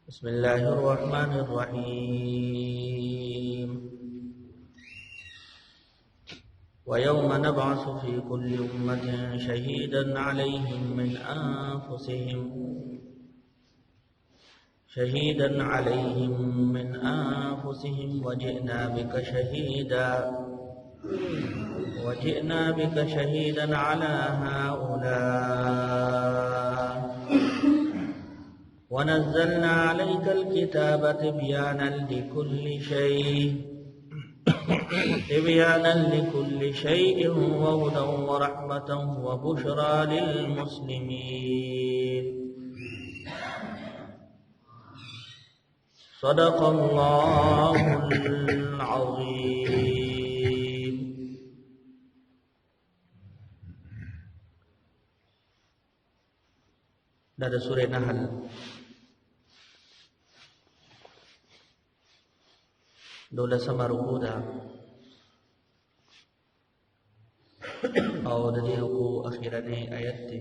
بسم الله الرحمن الرحيم ويوم نبعث في كل أمة شهيدا عليهم من أنفسهم وجئنا بك شهيدا على هؤلاء ونزلنا عليك الكتاب تبيانا لكل شيء وهدى ورحمة وبشرى للمسلمين صدق الله العظيم. دا سورة نحل دولسم رکوع ده او د دې رکوع اخیرنی آیت ده.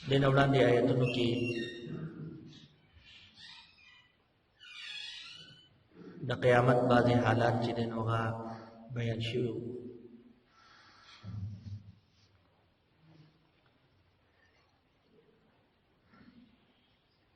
دین وړاندې آیتونو کې د قیامت بعضی حالات چې دین هغه بیان شوي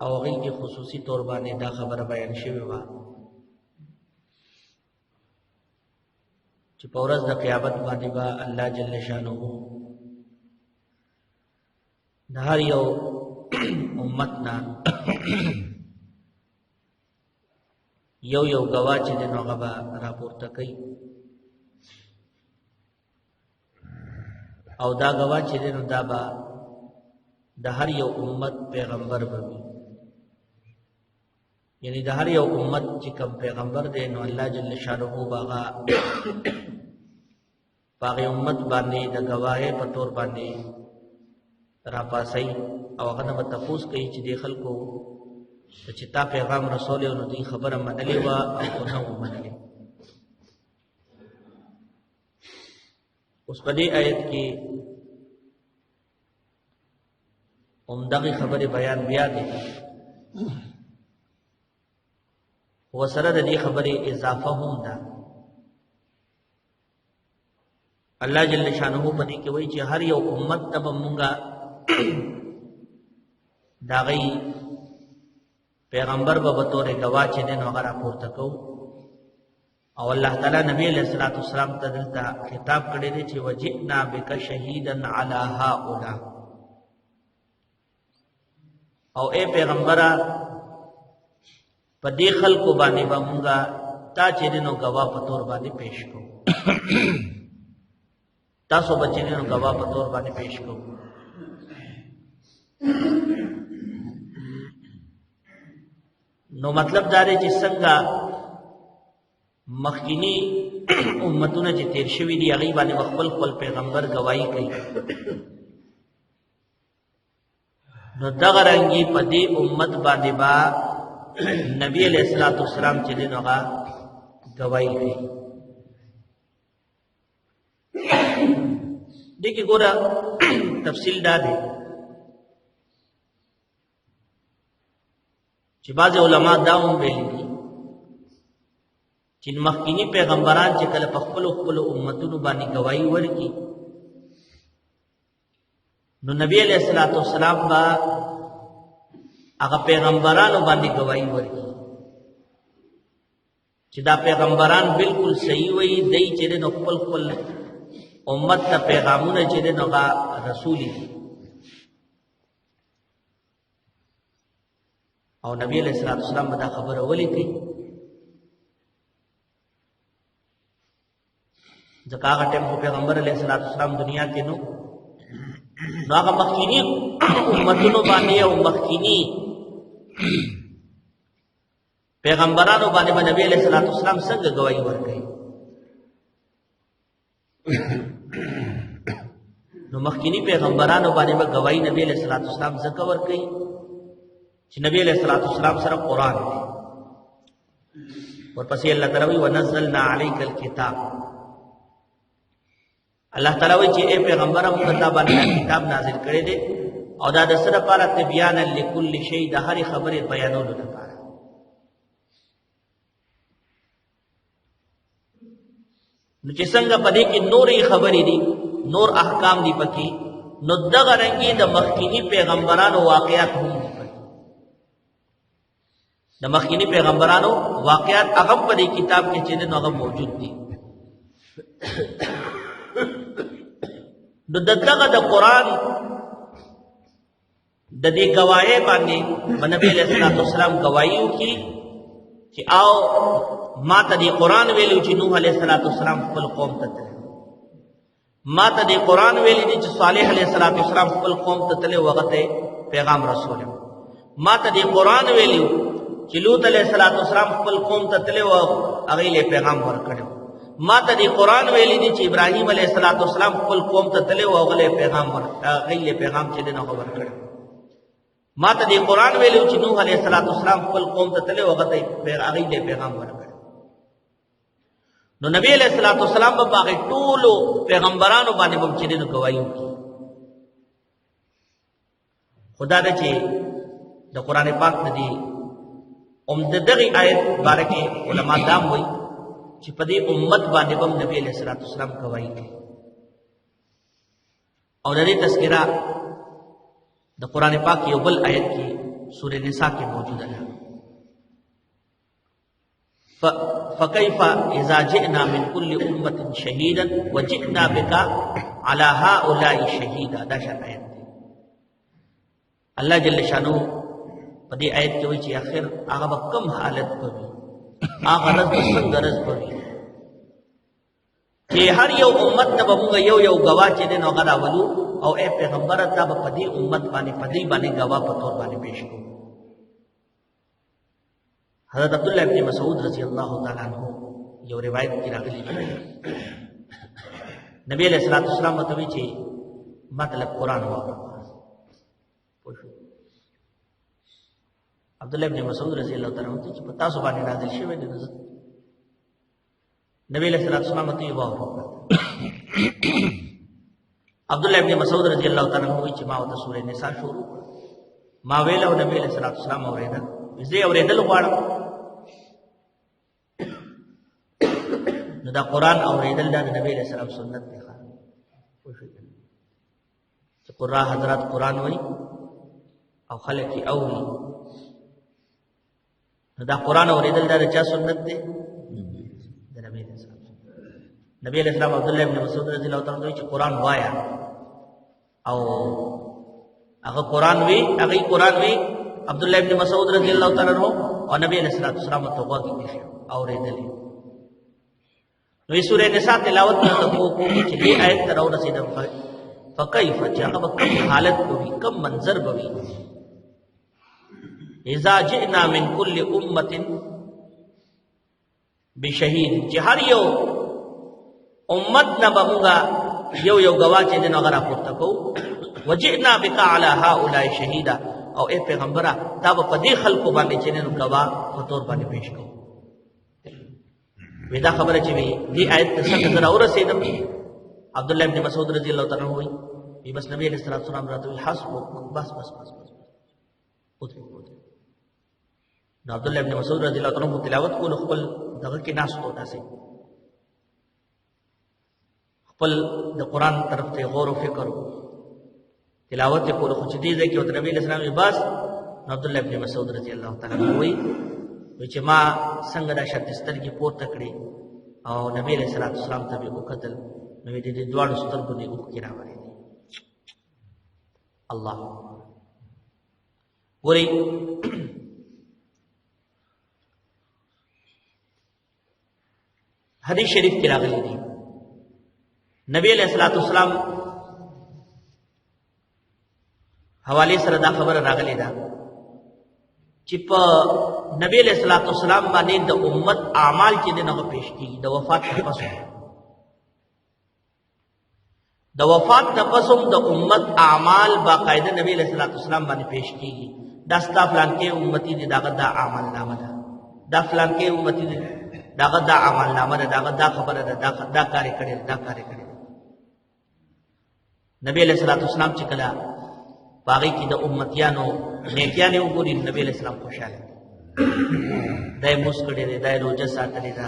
او هغه کې خصوصي تور باندې دا خبره بیان شوی و چې په ورځ د قیامت باندې با الله جل شانه د هر یو امتنا یو گواه چې د نوغه به راپورته کوي او دا گواه چې د نو دا به د هر یو امت پیغمبر به وي، یعنی د هر یو امت چې کوم پیغمبر دی نو الله جل شانه باغا باغی امت باندې د گواهی په تور باندې را پاسي او هغه به تفوس کوي چې د خلکو چې تا پیغام رسول نو دی خبره منلې وا او نه منلې. اوس په دې آیت کې همدغه خبره بیان بیا دي وسره د دې خبرې اضافه هم ده. الله جل شانه په دې کې وایي چې هر یو امت ته مونږه دا غي پیغمبر به بطور گواه چې دین هغه راپورته کو او الله تعالی نبی علیہ الصلوۃ والسلام ته دلته خطاب کړی دی چې وجئنا بک شهیدا علی هؤلاء، او اے پیغمبره په دې خلکو باندې به مونږه تا چې دینو گواه په تور باندې پیش کو تاسو بچی دینو گواه په تور باندې پیش کو. نو مطلب دا دی چې څنګه مخکینی امتونه چې تیر شوي دي هغې باندې خپل پیغمبر گواهی کوي، نو دغه رنګې په دې امت باندې با نبی علیہ الصلوۃ والسلام چې دین هغه گواہی کوي. دغه ګوره تفصیل دا دی چې بعض علما دا هم ویلي دي چې مخکینی پیغمبران چې کله په خپل امتونو باندې گواہی ورکړي نو نبی علیہ الصلوۃ والسلام با هغه پیغمبرانو باندې گواہی ورکړي چې دا پیغمبران بالکل صحیح وي، دای چې د خپل امت ته پیغامونه چې د نوغه رسولي دي. او نبی علیہ الصلوۃ والسلام دا خبره ولي کوي ځکه هغه ټیم په پیغمبر علیہ الصلوۃ والسلام دنیا کې نو هغه مخکینی امتونو باندې او مخکینی پیغمبرانو باندې نبی علیہ الصلوۃ والسلام څنګه گواہی ورکړي. نو مخکینی پیغمبرانو باندې گواہی نبی علیہ الصلوۃ والسلام څنګه ورکړي چې نبی علیہ الصلوۃ والسلام سره قرآن دی. ورپسې الله تعالی ونزلنا علیک الکتاب، الله تعالی وایي چې اے پیغمبر موږ ته باندې کتاب نازل کړی دی او دا د سره لپاره تبیان لكل شی د هر خبرې بیانولو لپاره. نو چې څنګه پدې کې نورې خبرې دي نور احکام دي پکې نو دغه رنګي د مخکینی پیغمبرانو واقعات هم دي پکې. د مخکینی پیغمبرانو واقعات هغه په دې کتاب کې چې نو هغه موجود دي. نو دغه د قران د دې گواهی باندې نبی علیہ الصلوۃ والسلام گواہی وکړي چې آو ما ته دې قران ویلو چې نوح علیہ الصلوۃ والسلام خپل قوم ته تللی، ما ته دې قران ویلي چې صالح علیہ الصلوۃ والسلام خپل قوم ته تللی وغته پیغام رسول، ما ته دې قران ویلو چې لوط علیہ الصلوۃ والسلام خپل قوم ته تللی او هغه له پیغام ورکړو، ما ته دې قران ویلي چې ابراهیم علیہ الصلوۃ والسلام خپل قوم ته تللی او هغه له پیغام چې دنه ورکړو، ما ته دې قران ویلو چې نوح علیہ الصلوۃ والسلام خپل قوم ته تللی او هغه له پیغام ورکړو. نو نبی علیہ الصلوۃ والسلام په هغه ټولو پیغمبرانو باندې هم چې دنه گواہی وکړي. خدا دې چې د قران پاک دې دغه آیت بارکه علما دام وایي چې په دې امت باندې هم نبی علیہ الصلوۃ والسلام گواہی کوي. او د دې تذکرہ د قران پاک یو بل آیت کې سورہ نساء کې موجوده ده. فكيف اذا جئنا من كل امه شهيدا وجئنا بك على هؤلاء شهيدا. دا شرط آیت دی. الله جل شانو په دې آیت کې وایي چې اخر هغه کم حالت کوي، هغه رز څنګه رز کوي چې هر یو امت ته موږ یو گواه چې دین او غدا ولو او اے پیغمبر ته په دې امت باندې په دې باندې گواه په تور باندې پیش کو. حضرت عبد الله ابن مسعود رضی الله تعالی عنہ یو روایت کې راغلی نبی علیہ الصلوۃ والسلام ته وی چې مطلب قران وایي. عبد الله ابن مسعود رضی الله تعالی عنہ چې پتا سو باندې نازل شوی دی نبی علیہ الصلوۃ والسلام ته یې وایي. عبد الله ابن مسعود رضی الله تعالی عنہ چې ما د سورې نساء شروع ما ویل او نبی علیہ الصلوۃ والسلام اوریدل زه اوریدل غواړم. نو دا قران اوریدل د نبی علیہ السلام سنت دی. چې قرآن حضرات قران وایي او خلک یې اوري، نو دا قران اوریدل دا چا سنت دی؟ د نبی علیہ السلام. نبی علیہ السلام عبد الله ابن مسعود رضی الله تعالی عنہ چې قران وایا او هغه قران وی عبد الله ابن مسعود رضی الله تعالی عنہ او نبی علیہ الصلوۃ والسلام ته واګی دي اوریدل. نو سورہ نساء تلاوت ته کو چې دې آیت تر ورسېدم فكيف جاء کم حالت کوي کم منظر بوي اذا جئنا من كل امه بشهید چې هر یو امت نه بمغا یو گواه چې دنه غره پورته کو وجئنا بك على هؤلاء شهيدا. او اے پیغمبره دا په دې خلکو باندې چې نن گواه په تور باندې پیش کو. ودا خبره چې وی دې آیت څخه تر اورسېدم عبد الله ابن مسعود رضی الله تعالی عنہ وی بس نبی علیہ الصلوۃ والسلام راته حسب بس نو عبد الله ابن مسعود رضی الله تعالی عنہ تلاوت کول خپل دغه کې ناس ہوتا سي خپل د قران طرف ته غور او فکر تلاوت کول خو چې دې ځکه او نبی علیہ السلام بس عبد الله ابن مسعود رضی الله تعالی عنہ وی چې ما څنګه دا شتستر کې پورته کړی او نبی علیہ الصلوۃ والسلام ته وکتل نو دې دوه سترګو دې وکړه راوړي. الله ګوري حدیث شریف کې راغلی دی نبی علیہ الصلوۃ والسلام حواله سره دا خبر راغلی دا چې په نبی علیہ الصلوۃ والسلام باندې د امت اعمال چې دغه پیش کیږي د وفات پس د وفات تپسم د امت اعمال باقاعده نبی علیہ الصلوۃ والسلام باندې پیش کیږي. دا ستا فلان کې امتی دي داغه دا عمل نامه ده، دا فلان کې امتی دي داغه دا عمل نامه ده، داغه دا خبره ده، دا کار کړي دا کار کړي. نبی علیہ الصلوۃ والسلام چې کله باغی کې د امتیانو نیکیانه وګوري نبی علیہ السلام خوشاله دای موس کړي دی دای روزه ساتلې ده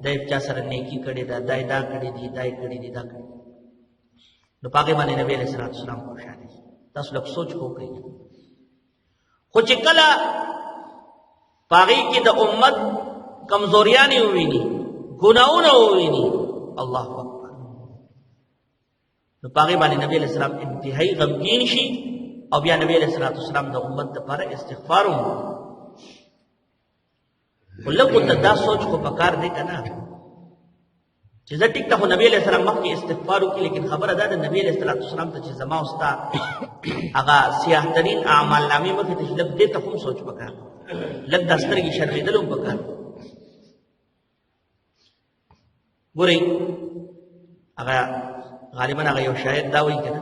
دای چا سره نیکی کړي ده دای دا کړي دی دای کړي دی دا کړي نو پاګې باندې نبی علیہ الصلوۃ والسلام خوشاله تاسو لږ سوچ وکړئ خو چې کله باغی کې د امت کمزوریاں وویني ګناونه وویني الله اکبر نو پاګې باندې نبی علیہ السلام انتهایی غمگین شي او بیا نبی علیہ الصلوۃ والسلام د امت لپاره استغفار وکړي ولکه ته دا سوچ کو پکار دی کنه چې زه ټیک ته نبی علیہ السلام مخکې استغفار وکړي لیکن خبره ده د نبی علیہ الصلوۃ والسلام ته چې زما او ستا هغه سیاه ترین اعمال نامې مخکې ته لږ دې ته هم سوچ پکار لږ د سترګې شرمېدل هم پکار ګورئ هغه غالبا هغه یو شاعر دا وایي کنه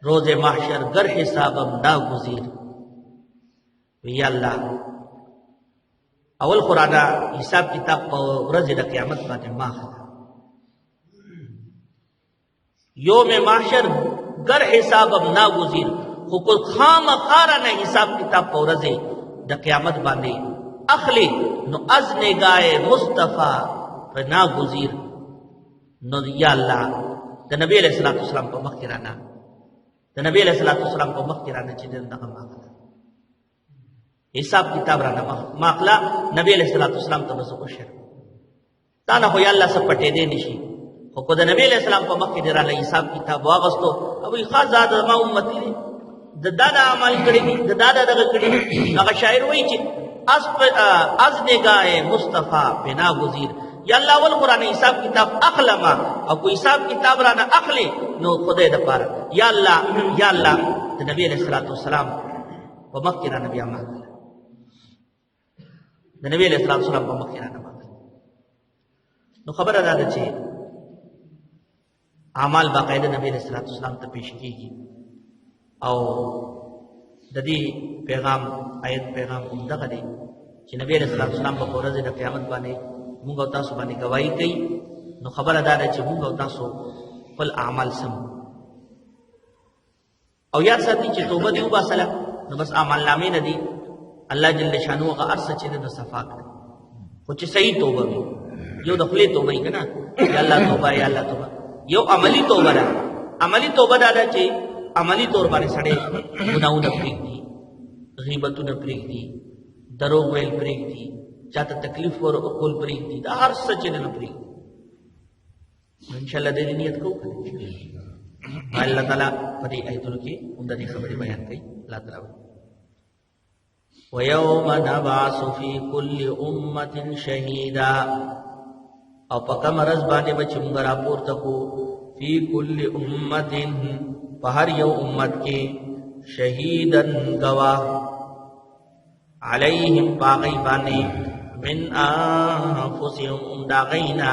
روز محشر گر حسابم ناگزیر وی اللہ اول قرآن حساب کتاب پا ورځ د قیامت باندې ماخذ یوم محشر گر حسابم ناگزیر خو کو خام خارانه حساب کتاب پا ورځ د قیامت باندې اخلی نو از نگاه مصطفی پر ناگزیر نو یا اللہ د نبی علیہ الصلوۃ والسلام په مخ کې رانا د نبی علیہ الصلوۃ والسلام په مخ کې رانا چې دغه ماخذ حساب کتاب رانا ماخلا نبی علیہ الصلوۃ والسلام ته بس وشر تا نه هو الله سره پټې دې نشي خو کو د نبی علیہ السلام په مخ کې رااله حساب کتاب واغستو ابو خازاد ما امتی د دادا عمل کړی د دادا دغه کړی هغه شاعر وایي چې از نگاه مصطفی بنا گزیر یا اللہ اول قرآن حساب کتاب اخلما او کوئی حساب کتاب رانا اخلی نو خدای د پاره یا اللہ د نبی علیہ الصلوۃ والسلام په مخ کې را نبی امام د نبی علیہ الصلوۃ والسلام په مخ کې را نبی نو خبره ده چې اعمال باقاعده نبی علیہ الصلوۃ والسلام ته پیش کیږي او د دې پیغام آیت پیغام دغه دی چې نبی علیہ الصلوۃ والسلام په ورځ د قیامت باندې موږ او تاسو باندې گواہی کوي نو خبره ده چې موږ او تاسو خپل اعمال سم او یاد ساتي چې توبه دی وباسله نو بس اعمال نامې نه دي الله جل شانو هغه ارس چې د صفا کړ خو چې صحیح توبه وي یو د خپل توبه یې کنه یا الله توبه یا الله توبه یو عملی توبه ده عملی توبه ده چې عملی طور باندې سړی ګناونه پرېږدي غیبتونه پرېږدي دروغ ویل پرېږدي چاته تکلیف ور کول پرېږدي دا هر څه چې نه پرېږدي ان شاء الله دې نیت کوو الله تعالی په دې آیتونو کې د دې خبرې بیان کوي الله تعالی وَيَوْمَ نَبْعَثُ فِي كُلِّ أُمَّةٍ شَهِيدًا او پکا مرز باندې بچ موږ راپورته کو فی کل امت په هر یو امت کې شهیدن گواه علیہم باغی باندې من انفسهم امداغینا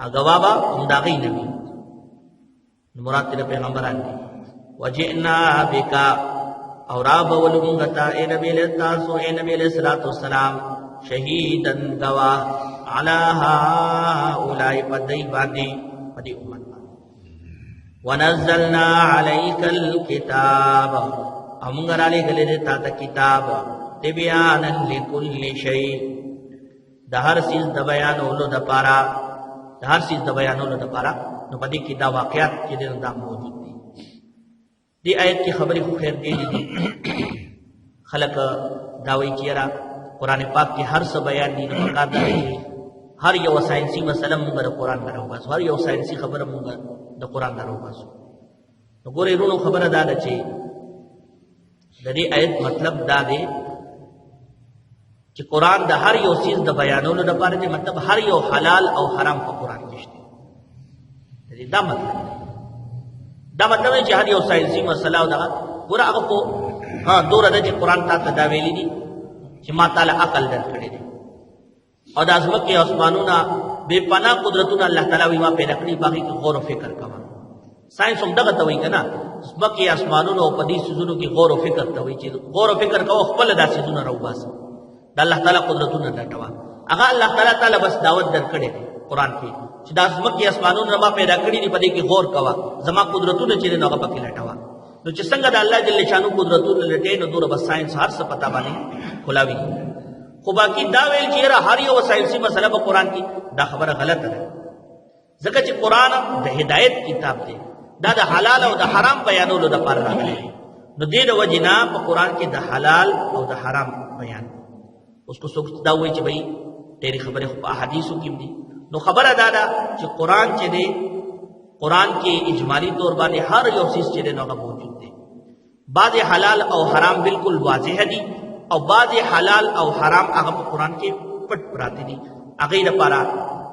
اگوابا امداغینا مراد تیرے پیغمبران دی وجئنا بکا اور راب ولمغتا اے نبی علیہ السلام شہیدن گواہ علی هؤلاء پدی باندی پدی امت ونزلنا علیک الكتاب امنگر علی گلے دیتا تا کتاب تبیانا لکل شیء دا هر سیز دا بیانولو دا پارا نو پدی کی دا واقعات کی دن دا موجود دی دی آیت کی خبری خو خیر دی خلق داوی چیرا قرآن پاک کی ہر سا بیان دی نمکات داوی ہر یو سائنسی مسئلہ مونگا دا قرآن دا رو باسو ہر یو سائنسی خبر مونگا دا قرآن دا رو باسو نو گوری رونو خبر دا دا چی دا دی آیت مطلب دا دی چی قرآن دا ہر یو سیز دا بیانولو دا پارا دی مطلب ہر یو حلال او حرام پا قرآن کشتی دا مطلب ہے چی ہر یو سائنسی مسئلہ دا گورا اگا کو دور دا چی قرآن تا تداویلی دی چی ما تعالی عقل در کردی دی اور دا ازمکی عثمانونا بے پناہ قدرتونا اللہ تعالی ویما پیدا کردی باقی کی غور و فکر کوا سائنس ہم دغه توي کنه مکه اسمانونو او پدې سيزونو کې غور او فکر توي چې غور او فکر کوو خپل د سيزونو راو باسه د الله تعالی قدرتونه لټوا هغه الله تعالی بس دعوت درکړي قران کې چې د ازمکه اسمانونو ما پیدا کړی دی په دې کې غور کوا زما قدرتونه چې نه هغه پکې لټوا نو چې څنګه د الله جل شانو قدرتونه لټې نو دور بس ساينس هر څه پتا باندې کولاوي خو باقي دا ویل چې را هر یو ساينسي مسله په قران کې دا خبره غلطه ده ځکه چې قران د هدایت کتاب دی دا د حلال او د حرام بیانولو د پر راغلی نو دې د وجنا په قران کې د حلال او د حرام بیان اوس کو څوک دا وایي چې بھائی تیری خبره په احادیثو کې دي نو خبره دا ده چې قران چې دی قران کې اجمالی طور باندې هر یو چیز چې نو موجود دی بعض حلال او حرام بالکل واضح دي او بعض حلال او حرام هغه په قران کې پټ پراته دي هغه لپاره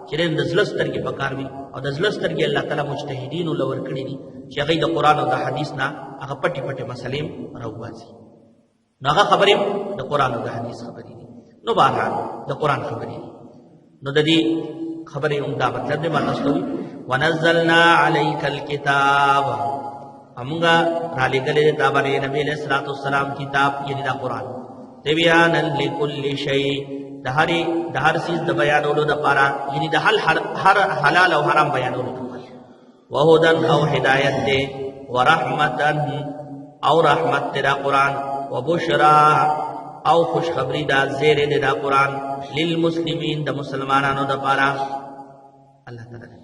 چې د زلستر کې پکاروي او د زلستر کې الله تعالی مجتهدین لور کړی دي چې هغه د قران او د حدیث نه هغه پټي پټي مسلې راوځي نو هغه خبرې د قران او د حدیث خبرې دي نو بهرحال د قران خبرې دي نو د دې خبرې عمدہ مطلب دې ماته ستوري ونزلنا عليك الكتاب امغا را لګلې دا باندې نبی علیہ الصلوۃ والسلام کتاب یعنی دا قران تبیانا لكل شيء د هر چیز د بیانولو لپاره یعنی د هر حلال او حرام بیانولو لپاره وهدن او هدایت دې ورحمتن او رحمت دې دا قران وبشرا او خوشخبری دا زیر دې دا قران للمسلمین د مسلمانانو لپاره الله تعالی